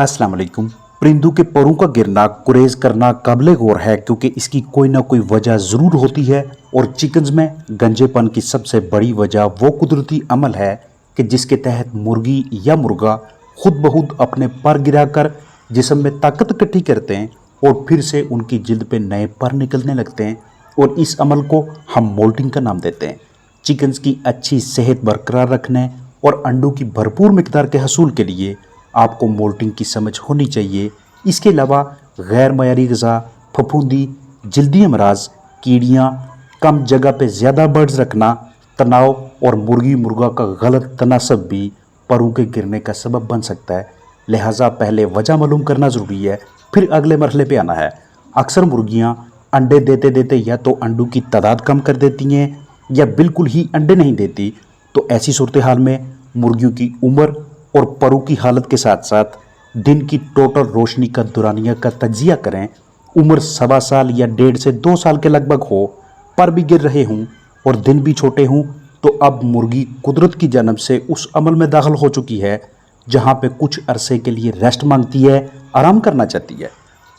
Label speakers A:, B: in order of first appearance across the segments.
A: अस्सलाम वालेकुम। परिंदों के परों का गिरना गुरेज करना काबिले गौर है क्योंकि इसकी कोई ना कोई वजह ज़रूर होती है। और चिकन्स में गंजेपन की सबसे बड़ी वजह वो कुदरती अमल है कि जिसके तहत मुर्गी या मुर्गा खुद ब खुद अपने पर गिराकर जिस्म में ताकत इकट्ठी करते हैं और फिर से उनकी जिल्द पे नए पर निकलने लगते हैं और इस अमल को हम मोल्टिंग का नाम देते हैं। चिकन्स की अच्छी सेहत बरकरार रखने और अंडों की भरपूर मिकदार के हसूल के लिए आपको मोल्टिंग की समझ होनी चाहिए। इसके अलावा गैर मयारी ग़िज़ा, फफूंदी, जल्दी अमराज, कीड़ियाँ, कम जगह पे ज़्यादा बर्ड्स रखना, तनाव और मुर्गी मुर्गा का गलत तनासब भी परों के गिरने का सबब बन सकता है। लिहाजा पहले वजह मालूम करना ज़रूरी है, फिर अगले मरहले पे आना है। अक्सर मुर्गियाँ अंडे देते देते या तो अंडों की तादाद कम कर देती हैं या बिल्कुल ही अंडे नहीं देती। तो ऐसी सूरत हाल में मुर्गियों की उम्र और परों की हालत के साथ साथ दिन की टोटल रोशनी का दुरानिया का तज्जिया करें। उम्र 1.25 साल या 1.5 से 2 साल के लगभग हो, पर भी गिर रहे हों और दिन भी छोटे हों, तो अब मुर्गी कुदरत की जानब से उस अमल में दाखिल हो चुकी है जहां पे कुछ अरसे के लिए रेस्ट मांगती है, आराम करना चाहती है।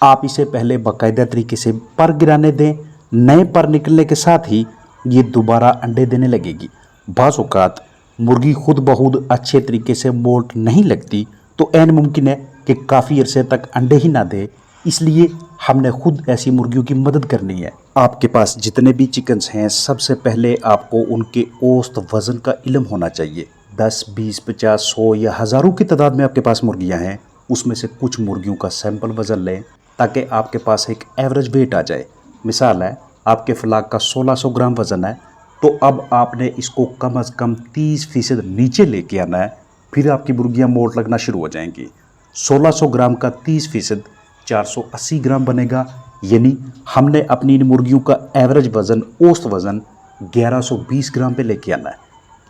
A: आप इसे पहले बाकायदा तरीके से पर गिराने दें। नए पर निकलने के साथ ही ये दोबारा अंडे देने लगेगी। बाज़ औक़ात मुर्गी खुद ब खुद अच्छे तरीके से मोल्ट नहीं लगती तो ऐन मुमकिन है कि काफ़ी अरसे तक अंडे ही ना दे। इसलिए हमने खुद ऐसी मुर्गियों की मदद करनी है। आपके पास जितने भी चिकन्स हैं सबसे पहले आपको उनके औसत वज़न का इल्म होना चाहिए। 10, 20, 50, 100 या हज़ारों की तादाद में आपके पास मुर्गियां हैं, उसमें से कुछ मुर्गियों का सैंपल वज़न लें ताकि आपके पास एक एवरेज वेट आ जाए। मिसाल है, आपके फ्लाक का 1600 ग्राम वज़न है, तो अब आपने इसको कम अज़ कम 30% नीचे लेके आना है, फिर आपकी मुर्गियाँ मोल्ट लगना शुरू हो जाएंगी। 1600 ग्राम का 30% 480 ग्राम बनेगा। यानी हमने अपनी इन मुर्गियों का एवरेज वज़न, औसत वज़न 1120 ग्राम पे लेके आना है।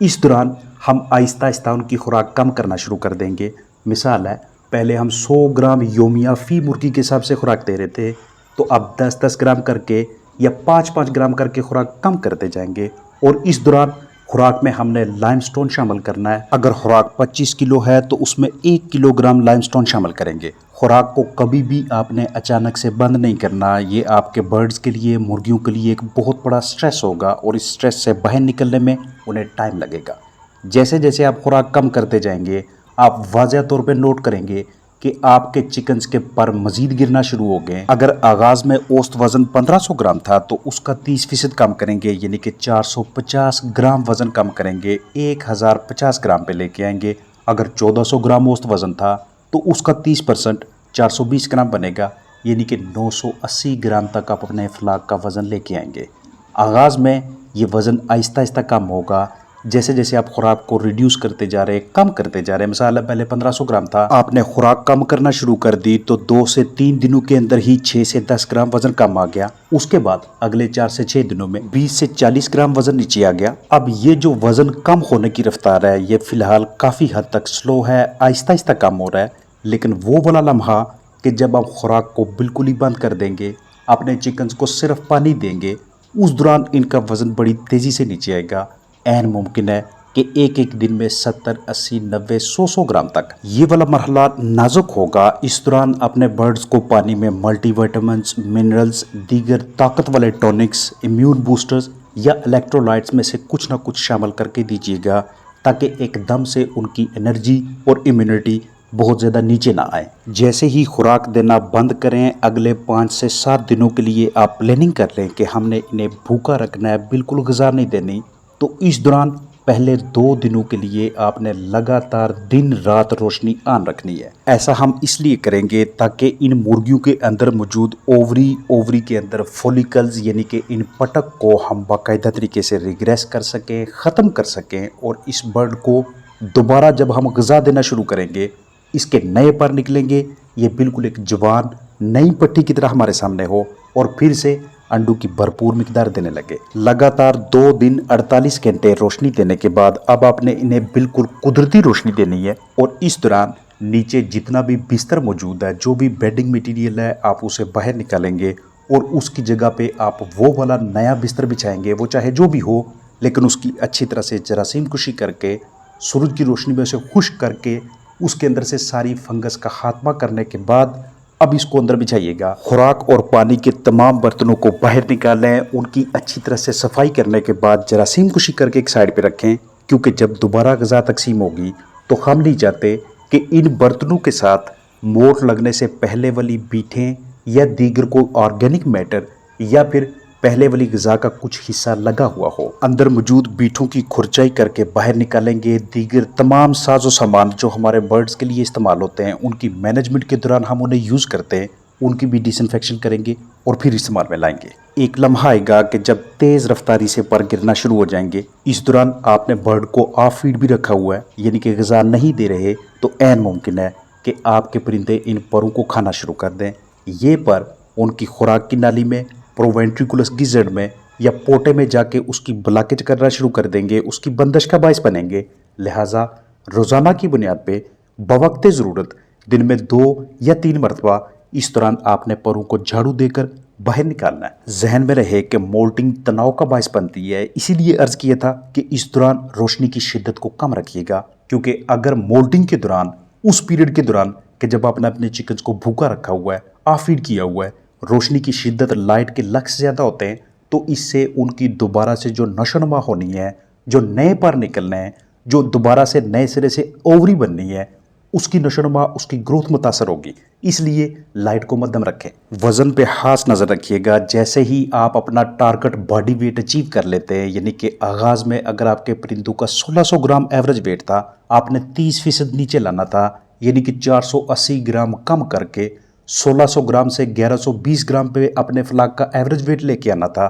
A: इस दौरान हम आहिस्ता आहिस्ता उनकी खुराक कम करना शुरू कर देंगे। मिसाल है, पहले हम 100 ग्राम योमिया फ़ी मुर्गी के हिसाब से खुराक दे रहे थे, तो अब 10-10 ग्राम करके या 5-5 ग्राम करके खुराक कम करते जाएंगे। और इस दौरान खुराक में हमने लाइमस्टोन शामिल करना है। अगर खुराक 25 किलो है तो उसमें 1 किलोग्राम लाइमस्टोन शामिल करेंगे। खुराक को कभी भी आपने अचानक से बंद नहीं करना। ये आपके बर्ड्स के लिए, मुर्गियों के लिए एक बहुत बड़ा स्ट्रेस होगा और इस स्ट्रेस से बाहर निकलने में उन्हें टाइम लगेगा। जैसे जैसे आप खुराक कम करते जाएंगे, आप वाज़ह तौर पे नोट करेंगे कि आपके चिकन्स के पर मज़ीद गिरना शुरू हो गए। अगर आगाज़ में औसत वज़न 1500 ग्राम था तो उसका 30% कम करेंगे, यानी कि 450 ग्राम वज़न कम करेंगे, 1050 ग्राम पे लेके आएंगे। अगर 1400 ग्राम औसत वज़न था तो उसका 30% 420 ग्राम बनेगा, यानी कि 980 ग्राम तक आप अपने फ्लाक का वज़न लेके आएंगे। आगाज़ में ये वज़न आहिस्ता आहिस्ता कम होगा जैसे जैसे आप खुराक को रिड्यूस करते जा रहे, कम करते जा रहे। मिसाल पहले 1500 ग्राम था, आपने खुराक कम करना शुरू कर दी तो 2 से 3 दिनों के अंदर ही 6 से 10 ग्राम वजन कम आ गया। उसके बाद अगले 4 से 6 दिनों में 20 से 40 ग्राम वजन नीचे आ गया। अब ये जो वजन कम होने की रफ्तार है, ये फिलहाल काफ़ी हद तक स्लो है, आहिस्ता आहिस्ता कम हो रहा है। लेकिन वो वाला लम्हा कि जब आप खुराक को बिल्कुल ही बंद कर देंगे, अपने चिकन्स को सिर्फ पानी देंगे, उस दौरान इनका वज़न बड़ी तेज़ी से नीचे आएगा। ऐन मुमकिन है कि एक एक दिन में 70, 80, 90, 100 ग्राम तक ये वाला मरहला नाजुक होगा। इस दौरान अपने बर्ड्स को पानी में मल्टीविटामिन्स, मिनरल्स, दीगर ताकत वाले टॉनिक्स, इम्यून बूस्टर्स या इलेक्ट्रोलाइट्स में से कुछ ना कुछ शामिल करके दीजिएगा ताकि एकदम से उनकी एनर्जी और इम्यूनिटी बहुत ज़्यादा नीचे ना आए। जैसे ही खुराक देना बंद करें, अगले 5 से 7 दिनों के लिए आप प्लानिंग कर लें कि हमने इन्हें भूखा रखना है, बिल्कुल ग़िज़ा नहीं देनी। तो इस दौरान पहले 2 दिनों के लिए आपने लगातार दिन रात रोशनी ऑन रखनी है। ऐसा हम इसलिए करेंगे ताकि इन मुर्गियों के अंदर मौजूद ओवरी के अंदर फॉलिकल्स, यानी कि इन पटक को हम बाकायदा तरीके से रिग्रेस कर सकें, ख़त्म कर सकें। और इस बर्ड को दोबारा जब हम ग़िज़ा देना शुरू करेंगे, इसके नए पर निकलेंगे, ये बिल्कुल एक जवान नई पट्टी की तरह हमारे सामने हो और फिर से अंडों की भरपूर मिकदार देने लगे। लगातार 2 दिन 48 घंटे रोशनी देने के बाद अब आपने इन्हें बिल्कुल कुदरती रोशनी देनी है। और इस दौरान नीचे जितना भी बिस्तर मौजूद है, जो भी बेडिंग मटेरियल है, आप उसे बाहर निकालेंगे और उसकी जगह पे आप वो वाला नया बिस्तर बिछाएंगे। वो चाहे जो भी हो, लेकिन उसकी अच्छी तरह से जरासीम कुशी करके, सूरज की रोशनी में उसे खुश्क करके उसके अंदर से सारी फंगस का खात्मा करने के बाद अब इसको अंदर बिछाइएगा। खुराक और पानी के तमाम बर्तनों को बाहर निकालें। उनकी अच्छी तरह से सफाई करने के बाद जरासीम कुशी करके एक साइड पे रखें, क्योंकि जब दोबारा ग़िज़ा तकसीम होगी तो हम नहीं चाहते कि इन बर्तनों के साथ मोट लगने से पहले वाली बीठें या दीगर कोई ऑर्गेनिक मैटर या फिर पहले वाली ग़िज़ा का कुछ हिस्सा लगा हुआ हो। अंदर मौजूद बीठों की खुरचाई करके बाहर निकालेंगे। दीगर तमाम साजो सामान जो हमारे बर्ड्स के लिए इस्तेमाल होते हैं, उनकी मैनेजमेंट के दौरान हम उन्हें यूज़ करते हैं, उनकी भी डिसइंफेक्शन करेंगे और फिर इस्तेमाल में लाएंगे। एक लम्हा आएगा कि जब तेज़ रफ्तारी से पर गिरना शुरू हो जाएंगे। इस दौरान आपने बर्ड को ऑफ फीड भी रखा हुआ है, यानी कि ग़िज़ा नहीं दे रहे, तो ऐन मुमकिन है कि आपके परिंदे इन परों को खाना शुरू कर दें। ये पर उनकी खुराक की नाली में, प्रोवेंट्रिकुलस गिज़र्ड में या पोटे में जाके उसकी ब्लॉकेज करना शुरू कर देंगे, उसकी बंदिश का बायस बनेंगे। लिहाजा रोज़ाना की बुनियाद पे बवक्ते ज़रूरत दिन में 2 या 3 मरतबा इस दौरान आपने परों को झाड़ू देकर बाहर निकालना है। जहन में रहे कि मोल्टिंग तनाव का बायस बनती है, इसीलिए अर्ज़ किया था कि इस दौरान रोशनी की शिद्दत को कम रखिएगा, क्योंकि अगर मोल्टिंग के दौरान, उस पीरियड के दौरान कि जब आपने अपने चिकन्स को भूखा रखा हुआ है, ऑफ फीड किया हुआ है, रोशनी की शिद्दत लाइट के लक्स ज़्यादा होते हैं, तो इससे उनकी दोबारा से जो नशोनुमा होनी है, जो नए पर निकलने हैं, जो दोबारा से नए सिरे से ओवरी बननी है, उसकी नशोनुमा, उसकी ग्रोथ मुतासर होगी। इसलिए लाइट को मध्यम रखें। वज़न पे खास नज़र रखिएगा। जैसे ही आप अपना टारगेट बॉडी वेट अचीव कर लेते हैं, यानी कि आगाज़ में अगर आपके परिंदों का 1600 ग्राम एवरेज वेट था, आपने 30% नीचे लाना था, यानी कि 480 ग्राम कम करके 1600 ग्राम से 1120 ग्राम पे अपने फ्लाक का एवरेज वेट लेके आना था।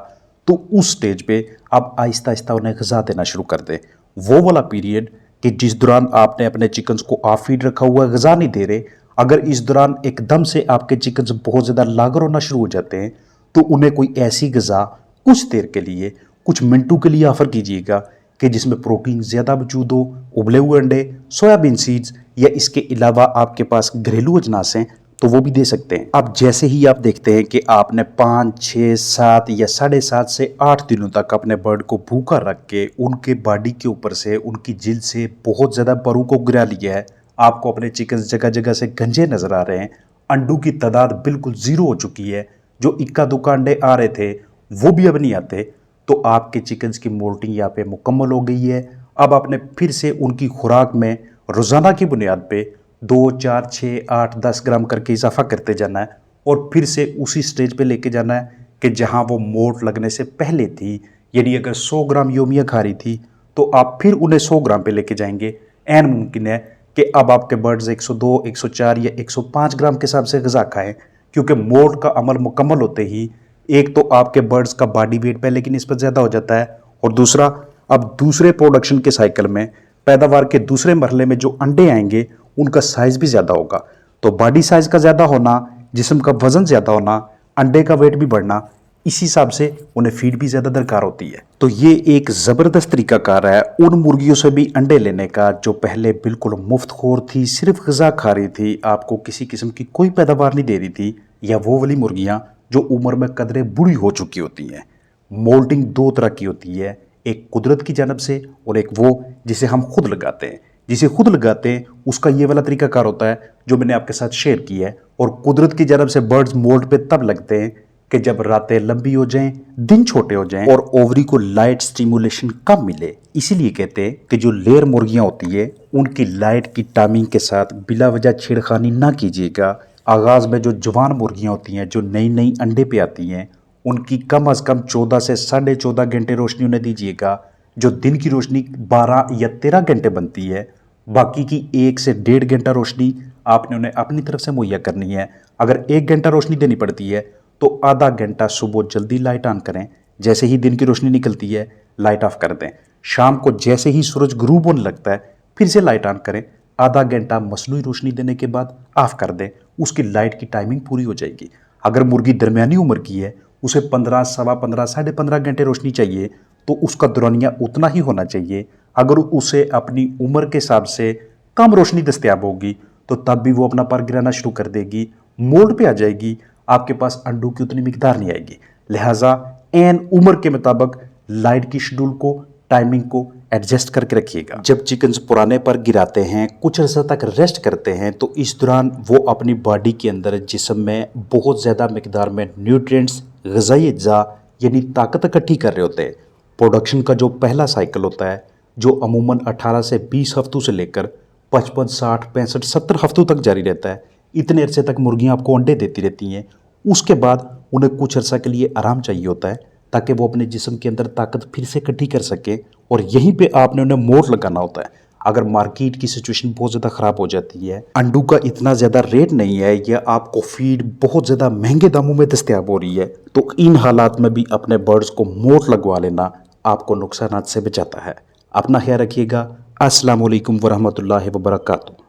A: तो उस स्टेज पे आप आहिस्ता आहिस्ता उन्हें ग़िज़ा देना शुरू कर दें। वो वाला पीरियड कि जिस दौरान आपने अपने चिकन्स को ऑफ फीड रखा हुआ, ग़िज़ा नहीं दे रहे, अगर इस दौरान एकदम से आपके चिकन्स बहुत ज़्यादा लागर होना शुरू हो जाते हैं, तो उन्हें कोई ऐसी ग़िज़ा कुछ देर के लिए, कुछ मिनटों के लिए ऑफ़र कीजिएगा कि जिसमें प्रोटीन ज़्यादा मौजूद हो, उबले हुए अंडे, सोयाबीन सीड्स या इसके अलावा आपके पास घरेलू अजनास हैं तो वो भी दे सकते हैं। अब जैसे ही आप देखते हैं कि आपने 5, 6, 7 या 7.5 से 8 दिनों तक अपने बर्ड को भूखा रख के उनके बॉडी के ऊपर से, उनकी जिल्द से बहुत ज़्यादा परों को गिरा लिया है, आपको अपने चिकन जगह जगह से गंजे नज़र आ रहे हैं, अंडों की तादाद बिल्कुल ज़ीरो हो चुकी है, जो इक्का दुक्का अंडे आ रहे थे वो भी अब नहीं आते, तो आपके चिकन्स की मोल्टिंग यहाँ पे मुकम्मल हो गई है। अब आपने फिर से उनकी खुराक में रोज़ाना की बुनियाद पे 2, 4, 6, 8, 10 ग्राम करके इजाफा करते जाना है और फिर से उसी स्टेज पे लेके जाना है कि जहां वो मोट लगने से पहले थी। यानी अगर 100 ग्राम योमिया खा रही थी तो आप फिर उन्हें 100 ग्राम पे लेके जाएंगे। ऐन मुमकिन है कि अब आपके बर्ड्स 102, 104 या 105 ग्राम के हिसाब से ग़िज़ा खाएं, क्योंकि मोट का अमल मुकम्मल होते ही एक तो आपके बर्ड्स का बॉडी वेट पहले की निस्बत ज़्यादा हो जाता है, और दूसरा अब दूसरे प्रोडक्शन के साइकिल में, पैदावार के दूसरे मरहले में जो अंडे आएंगे उनका साइज़ भी ज़्यादा होगा। तो बॉडी साइज़ का ज़्यादा होना, जिस्म का वज़न ज़्यादा होना, अंडे का वेट भी बढ़ना, इसी हिसाब से उन्हें फीड भी ज़्यादा दरकार होती है। तो ये एक ज़बरदस्त तरीकाकार है उन मुर्गियों से भी अंडे लेने का जो पहले बिल्कुल मुफ्तखोर थी, सिर्फ ग़िज़ा खा रही थी, आपको किसी किस्म की कोई पैदावार नहीं दे रही थी, या वो वाली मुर्गियाँ जो उम्र में कदरे बूढ़ी हो चुकी होती हैं। मोल्टिंग 2 तरह की होती है, एक कुदरत की जानब से और एक वो जिसे हम खुद लगाते हैं। जिसे खुद लगाते हैं उसका ये वाला तरीकाकार होता है जो मैंने आपके साथ शेयर किया है, और कुदरत की जानब से बर्ड्स मोल्ट पे तब लगते हैं कि जब रातें लंबी हो जाएं, दिन छोटे हो जाएं और ओवरी को लाइट स्टिमुलेशन कम मिले। इसीलिए कहते हैं कि जो लेयर मुर्गियां होती है उनकी लाइट की टाइमिंग के साथ बिला वजह छेड़खानी ना कीजिएगा। आगाज़ में जो जवान मुर्गियां होती हैं, जो नई नई अंडे पे आती हैं, उनकी कम अज़ कम 14 से 14.5 घंटे रोशनी उन्हें दीजिएगा। जो दिन की रोशनी 12 या 13 घंटे बनती है, बाकी की 1 से 1.5 घंटा रोशनी आपने उन्हें अपनी तरफ से मुहैया करनी है। अगर 1 घंटा रोशनी देनी पड़ती है तो आधा घंटा सुबह जल्दी लाइट ऑन करें, जैसे ही दिन की रोशनी निकलती है लाइट ऑफ कर दें। शाम को जैसे ही सूरज गुरूब होने लगता है फिर से लाइट ऑन करें, आधा घंटा मसनूई रोशनी देने के बाद ऑफ कर दें, उसकी लाइट की टाइमिंग पूरी हो जाएगी। अगर मुर्गी दरमियानी उम्र की है, उसे 15, सवा 15, 15.5 घंटे रोशनी चाहिए, तो उसका दौरानिया उतना ही होना चाहिए। अगर उसे अपनी उम्र के हिसाब से कम रोशनी दस्तयाब होगी तो तब भी वो अपना पर गिराना शुरू कर देगी, मोल्ड पे आ जाएगी, आपके पास अंडों की उतनी मिकदार नहीं आएगी। लिहाजा एन उम्र के मुताबिक लाइट की शेड्यूल को, टाइमिंग को एडजस्ट करके रखिएगा। जब चिकन्स पुराने पर गिराते हैं, कुछ अर्सा तक रेस्ट करते हैं, तो इस दौरान वो अपनी बॉडी के अंदर जिस्म में बहुत ज़्यादा मिकदार में न्यूट्रिएंट्स, ग़िज़ाई अज्जा यानी ताकत इकट्ठी कर रहे होते हैं। प्रोडक्शन का जो पहला साइकिल होता है, जो अमूमन 18 से 20 हफ्तों से लेकर 55, 60, 65, 70 हफ्तों तक जारी रहता है। इतने अरसे तक मुर्गियाँ आपको अंडे देती रहती हैं। उसके बाद उन्हें कुछ अर्सा के लिए आराम चाहिए होता है ताकि वो अपने जिस्म के अंदर ताकत फिर से इकट्ठी कर सके, और यहीं पे आपने उन्हें मोड़ लगाना होता है। अगर मार्केट की सिचुएशन बहुत ज़्यादा ख़राब हो जाती है, अंडों का इतना ज़्यादा रेट नहीं है या आपको फीड बहुत ज़्यादा महंगे दामों में दस्तयाब हो रही है, तो इन हालात में भी अपने बर्ड्स को मोड़ लगवा लेना आपको नुकसानात से बचाता है। अपना ख्याल रखिएगा। अस्सलाम वालेकुम वरहमतुल्लाहि वबरकातुहू।